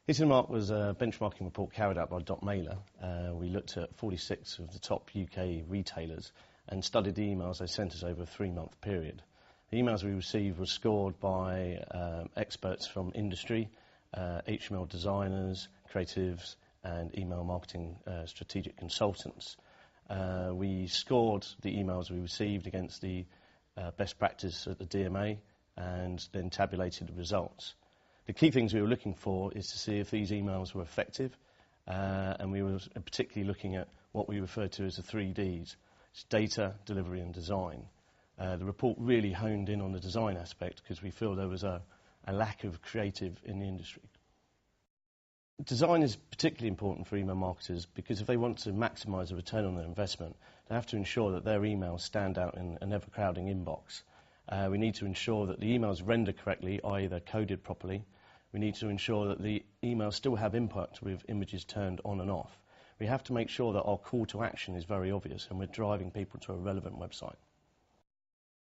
Hitting the Mark was a benchmarking report carried out by Mailer. We looked at 46 of the top UK retailers and studied the emails they sent us over a 3-month period. The emails we received were scored by experts from industry, HTML designers, creatives, and email marketing strategic consultants. We scored the emails we received against the best practice at the DMA and then tabulated the results. The key things we were looking for is to see if these emails were effective, and we were particularly looking at what we refer to as the 3Ds: it's data, delivery and design. The report really honed in on the design aspect because we feel there was a lack of creative in the industry. Design is particularly important for email marketers because if they want to maximise the return on their investment, they have to ensure that their emails stand out in an ever-crowding inbox. We need to ensure that the emails render correctly, i.e. they're coded properly. We need to ensure that the emails still have impact with images turned on and off. We have to make sure that our call to action is very obvious and we're driving people to a relevant website.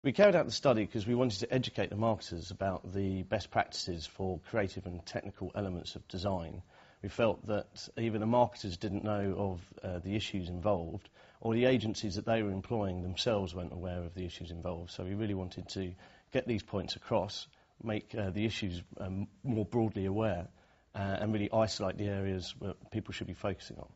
We carried out the study because we wanted to educate the marketers about the best practices for creative and technical elements of design. We felt that either the marketers didn't know of the issues involved, or the agencies that they were employing themselves weren't aware of the issues involved. So we really wanted to get these points across, make the issues more broadly aware, and really isolate the areas where people should be focusing on.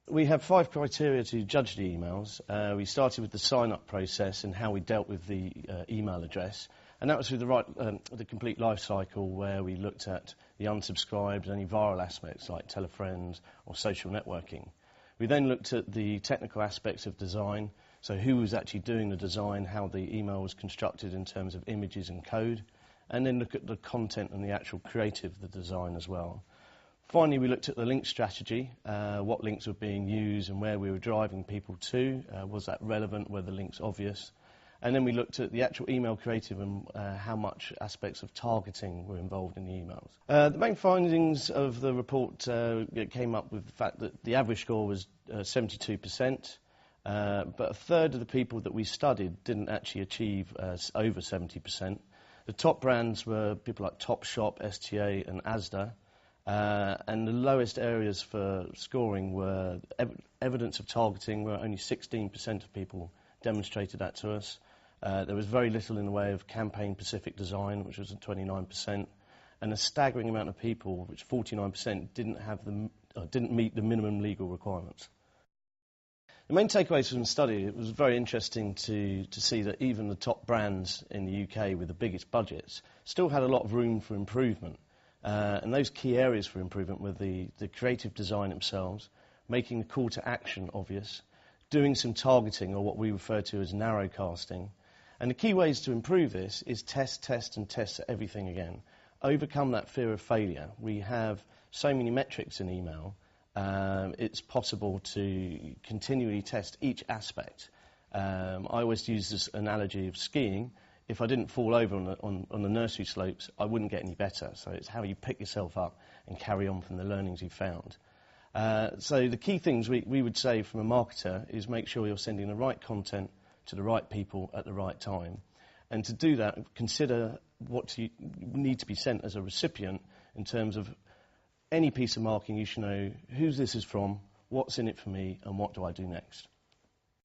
We have 5 criteria to judge the emails. We started with the sign-up process and how we dealt with the email address. And that was through the complete life cycle where we looked at the unsubscribed and any viral aspects like tell a friend or social networking. We then looked at the technical aspects of design, so who was actually doing the design, how the email was constructed in terms of images and code, and then look at the content and the actual creative of the design as well. Finally, we looked at the link strategy, what links were being used and where we were driving people to. Was that relevant? Were the links obvious? And then we looked at the actual email creative and how much aspects of targeting were involved in the emails. The main findings of the report came up with the fact that the average score was 72%, but a third of the people that we studied didn't actually achieve over 70%. The top brands were people like Topshop, STA and Asda, and the lowest areas for scoring were evidence of targeting, where only 16% of people demonstrated that to us. There was very little in the way of campaign-specific design, which was at 29%, and a staggering amount of people, which 49%, didn't meet the minimum legal requirements. The main takeaways from the study, it was very interesting to see that even the top brands in the UK with the biggest budgets still had a lot of room for improvement. And those key areas for improvement were the creative design themselves, making the call to action obvious, doing some targeting, or what we refer to as narrowcasting. And the key ways to improve this is test, and test everything again. Overcome that fear of failure. We have so many metrics in email, it's possible to continually test each aspect. I always use this analogy of skiing. If I didn't fall over on the nursery slopes, I wouldn't get any better. So it's how you pick yourself up and carry on from the learnings you found. So the key things we would say from a marketer is make sure you're sending the right content to the right people at the right time. And to do that, consider what you need to be sent as a recipient in terms of any piece of marketing. You should know who this is from, what's in it for me, and what do I do next.